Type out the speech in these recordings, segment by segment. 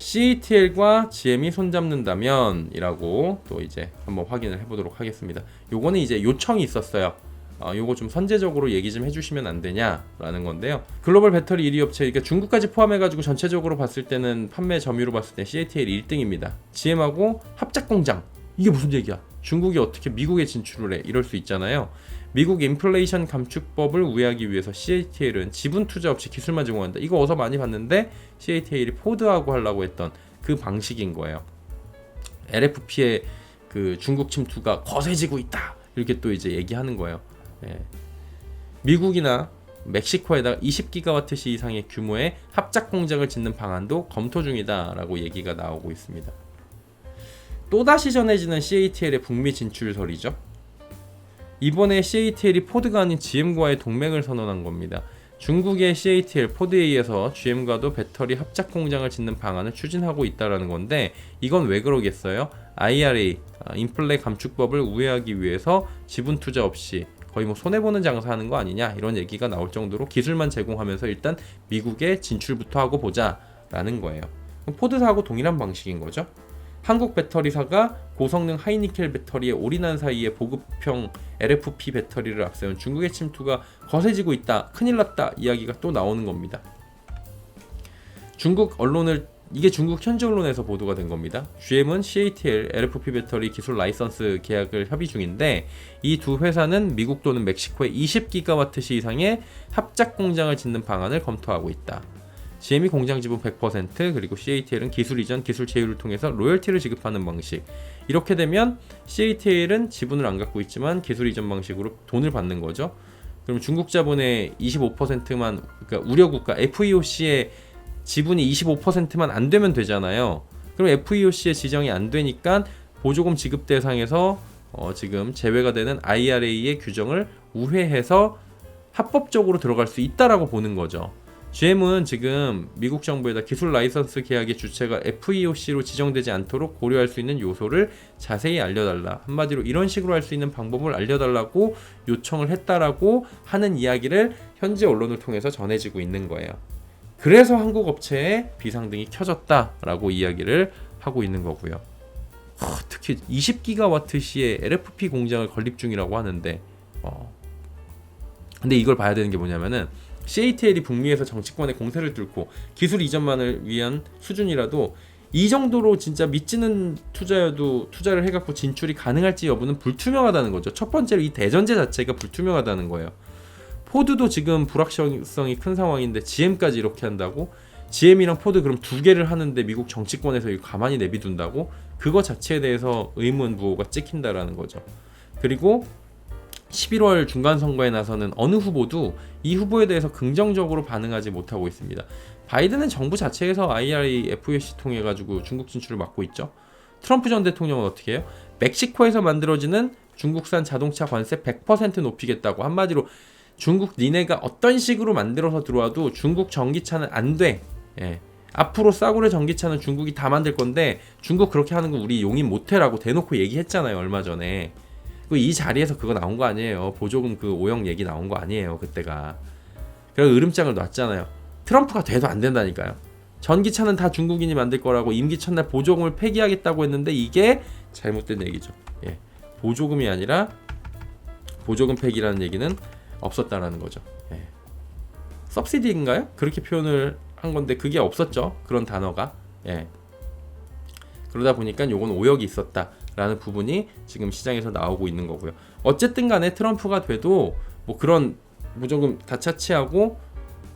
CATL과 GM이 손잡는다면 이라고 또 이제 한번 확인을 해보도록 하겠습니다. 요거는 이제 요청이 있었어요. 요거 좀 선제적으로 얘기 좀 해주시면 안 되냐라는 건데요. 글로벌 배터리 1위 업체, 그러니까 중국까지 포함해가지고 전체적으로 봤을 때는 판매 점유율로 봤을 때 CATL이 1등입니다. GM하고 합작 공장, 이게 무슨 얘기야? 중국이 어떻게 미국에 진출을 해? 이럴 수 있잖아요. 미국 인플레이션 감축법을 우회하기 위해서 CATL은 지분 투자 없이 기술만 제공한다. 이거 어서 많이 봤는데 CATL이 포드하고 하려고 했던 그 방식인 거예요. LFP의 그 중국 침투가 거세지고 있다. 이렇게 또 이제 얘기하는 거예요. 예. 미국이나 멕시코에다가 20기가와트시 이상의 규모의 합작 공장을 짓는 방안도 검토 중이다라고 얘기가 나오고 있습니다. 또다시 전해지는 CATL의 북미 진출설이죠. 이번에 CATL이 포드가 아닌 GM과의 동맹을 선언한 겁니다. 중국의 CATL, 포드에 의해서 GM과도 배터리 합작 공장을 짓는 방안을 추진하고 있다는 건데, 이건 왜 그러겠어요? IRA, 인플레 감축법을 우회하기 위해서 지분 투자 없이 거의 뭐 손해보는 장사하는 거 아니냐, 이런 얘기가 나올 정도로 기술만 제공하면서 일단 미국에 진출부터 하고 보자 라는 거예요. 포드사하고 동일한 방식인 거죠. 한국 배터리사가 고성능 하이니켈 배터리에 올인한 사이에 보급형 LFP 배터리를 앞세운 중국의 침투가 거세지고 있다, 큰일 났다 이야기가 또 나오는 겁니다. 중국 언론을, 이게 중국 현지 언론에서 보도가 된 겁니다. GM은 CATL LFP 배터리 기술 라이선스 계약을 협의 중인데, 이 두 회사는 미국 또는 멕시코에 20기가와트시 이상의 합작 공장을 짓는 방안을 검토하고 있다. GM이 공장 지분 100%, 그리고 CATL은 기술 이전, 기술 제휴를 통해서 로열티를 지급하는 방식. 이렇게 되면 CATL은 지분을 안 갖고 있지만 기술 이전 방식으로 돈을 받는 거죠. 그럼 중국 자본의 25%만, 그러니까 우려국가 FEOC의 지분이 25%만 안 되면 되잖아요. 그럼 FEOC의 지정이 안 되니까 보조금 지급 대상에서 지금 제외가 되는 IRA의 규정을 우회해서 합법적으로 들어갈 수 있다라고 보는 거죠. GM은 지금 미국 정부에다 기술 라이선스 계약의 주체가 FEOC로 지정되지 않도록 고려할 수 있는 요소를 자세히 알려달라, 한마디로 이런 식으로 할 수 있는 방법을 알려달라고 요청을 했다라고 하는 이야기를 현지 언론을 통해서 전해지고 있는 거예요. 그래서 한국 업체에 비상등이 켜졌다라고 이야기를 하고 있는 거고요. 특히 20기가와트시의 LFP 공장을 건립 중이라고 하는데, 근데 이걸 봐야 되는 게 뭐냐면은, CATL이 북미에서 정치권의 공세를 뚫고 기술 이전만을 위한 수준이라도 이 정도로 진짜 믿지는 투자여도 투자를 해갖고 진출이 가능할지 여부는 불투명하다는 거죠. 첫 번째로 이 대전제 자체가 불투명하다는 거예요. 포드도 지금 불확실성이 큰 상황인데 GM까지 이렇게 한다고? GM이랑 포드 그럼 두 개를 하는데 미국 정치권에서 이거 가만히 내비둔다고? 그거 자체에 대해서 의문부호가 찍힌다라는 거죠. 그리고 11월 중간선거에 나서는 어느 후보도 이 후보에 대해서 긍정적으로 반응하지 못하고 있습니다. 바이든은 정부 자체에서 IRA, FEOC 통해가지고 중국 진출을 막고 있죠. 트럼프 전 대통령은 어떻게 해요? 멕시코에서 만들어지는 중국산 자동차 관세 100% 높이겠다고, 한마디로 중국 니네가 어떤 식으로 만들어서 들어와도 중국 전기차는 안 돼. 예. 앞으로 싸구려 전기차는 중국이 다 만들 건데 중국 그렇게 하는 거 우리 용인 못해라고 대놓고 얘기했잖아요, 얼마 전에. 이 자리에서 그거 나온 거 아니에요. 보조금 그 오형 얘기 나온 거 아니에요, 그때가. 그래서 으름장을 놨잖아요. 트럼프가 돼도 안 된다니까요. 전기차는 다 중국인이 만들 거라고 임기 첫날 보조금을 폐기하겠다고 했는데 이게 잘못된 얘기죠. 예. 보조금이 아니라 보조금 폐기라는 얘기는 없었다라는 거죠. 예. 서브시디인가요? 그렇게 표현을 한 건데 그게 없었죠, 그런 단어가. 예. 그러다 보니까 요건 오역이 있었다 라는 부분이 지금 시장에서 나오고 있는 거고요. 어쨌든 간에 트럼프가 돼도 뭐 그런 보조금 다 차치하고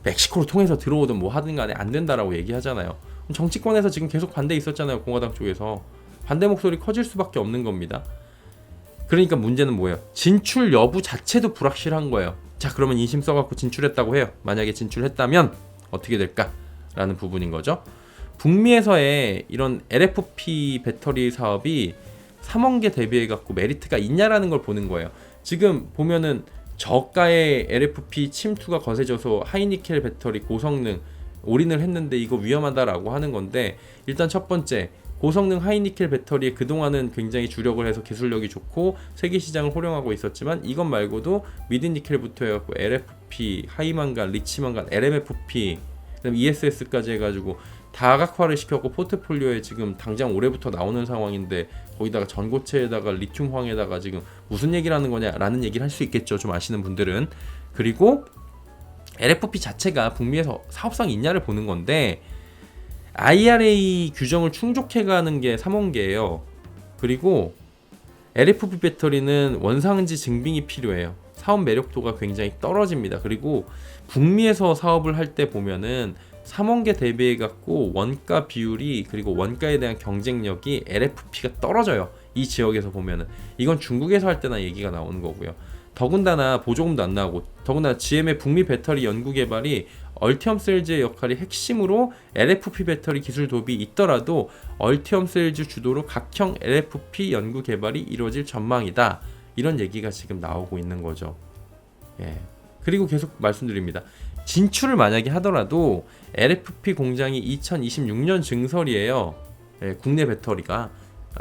멕시코를 통해서 들어오든 뭐 하든 간에 안 된다라고 얘기하잖아요. 정치권에서 지금 계속 반대 있었잖아요. 공화당 쪽에서 반대 목소리 커질 수밖에 없는 겁니다. 그러니까 문제는 뭐예요? 진출 여부 자체도 불확실한 거예요. 자, 그러면 인심 써갖고 진출했다고 해요. 만약에 진출했다면 어떻게 될까라는 부분인 거죠. 북미에서의 이런 LFP 배터리 사업이 3원계 대비해갖고 메리트가 있냐라는 걸 보는 거예요. 지금 보면은 저가의 LFP 침투가 거세져서 하이니켈 배터리 고성능 올인을 했는데 이거 위험하다라고 하는 건데, 일단 첫 번째, 고성능 하이니켈 배터리에 그동안은 굉장히 주력을 해서 기술력이 좋고 세계 시장을 호령하고 있었지만, 이것 말고도 미드니켈부터 해갖고 LFP, 하이만간, 리치만간, LMFP, 그다음 ESS까지 해가지고 다각화를 시켰고 포트폴리오에 지금 당장 올해부터 나오는 상황인데 거기다가 전고체에다가 리튬황에다가 지금 무슨 얘기를 하는 거냐라는 얘기를 할 수 있겠죠. 좀 아시는 분들은. 그리고 LFP 자체가 북미에서 사업성이 있냐를 보는 건데 IRA 규정을 충족해가는 게 삼원계예요. 그리고 LFP 배터리는 원상지 증빙이 필요해요. 사업 매력도가 굉장히 떨어집니다. 그리고 북미에서 사업을 할 때 보면은 삼원계 대비해 갖고 원가 비율이 그리고 원가에 대한 경쟁력이 LFP가 떨어져요. 이 지역에서 보면은 이건 중국에서 할 때나 얘기가 나오는 거고요. 더군다나 보조금도 안 나오고 더군다나 GM의 북미 배터리 연구 개발이 얼티엄 셀즈의 역할이 핵심으로 LFP 배터리 기술 도입이 있더라도 얼티엄 셀즈 주도로 각형 LFP 연구 개발이 이루어질 전망이다. 이런 얘기가 지금 나오고 있는 거죠. 예. 그리고 계속 말씀드립니다. 진출을 만약에 하더라도 LFP 공장이 2026년 증설이에요. 예, 국내 배터리가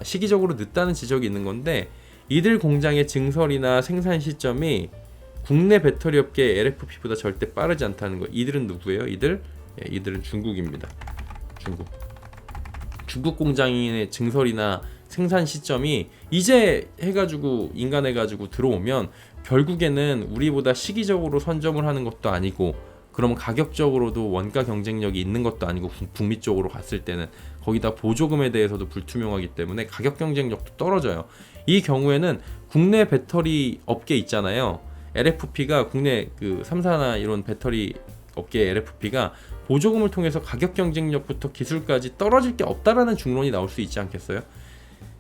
시기적으로 늦다는 지적이 있는 건데 이들 공장의 증설이나 생산 시점이 국내 배터리 업계 LFP보다 절대 빠르지 않다는 거. 이들은 누구예요? 이들은 중국입니다. 중국 공장의 증설이나 생산 시점이 이제 해가지고 인간해가지고 들어오면 결국에는 우리보다 시기적으로 선점을 하는 것도 아니고 그러면 가격적으로도 원가 경쟁력이 있는 것도 아니고 북미 쪽으로 갔을 때는 거기다 보조금에 대해서도 불투명하기 때문에 가격 경쟁력도 떨어져요. 이 경우에는 국내 배터리 업계 있잖아요. LFP가 국내 그 3사나 이런 배터리 업계 LFP가 보조금을 통해서 가격 경쟁력부터 기술까지 떨어질 게 없다라는 중론이 나올 수 있지 않겠어요?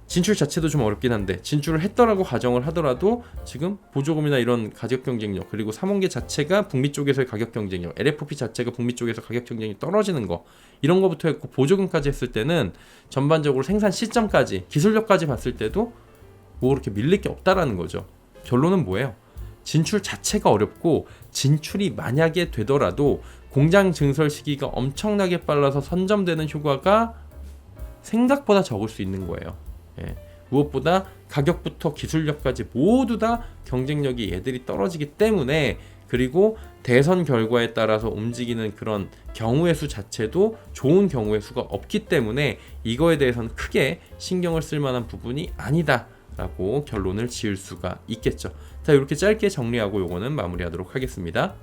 진출 자체도 좀 어렵긴 한데 진출을 했더라고 가정을 하더라도 지금 보조금이나 이런 가격 경쟁력 그리고 삼원계 자체가 북미 쪽에서의 가격 경쟁력 LFP 자체가 북미 쪽에서 가격 경쟁이 떨어지는 거 이런 거부터 했고 보조금까지 했을 때는 전반적으로 생산 시점까지 기술력까지 봤을 때도 뭐 그렇게 밀릴 게 없다라는 거죠. 결론은 뭐예요? 진출 자체가 어렵고 진출이 만약에 되더라도 공장 증설 시기가 엄청나게 빨라서 선점되는 효과가 생각보다 적을 수 있는 거예요. 예. 무엇보다 가격부터 기술력까지 모두 다 경쟁력이 얘들이 떨어지기 때문에 그리고 대선 결과에 따라서 움직이는 그런 경우의 수 자체도 좋은 경우의 수가 없기 때문에 이거에 대해서는 크게 신경을 쓸 만한 부분이 아니다 라고 결론을 지을 수가 있겠죠. 자, 이렇게 짧게 정리하고 요거는 마무리하도록 하겠습니다.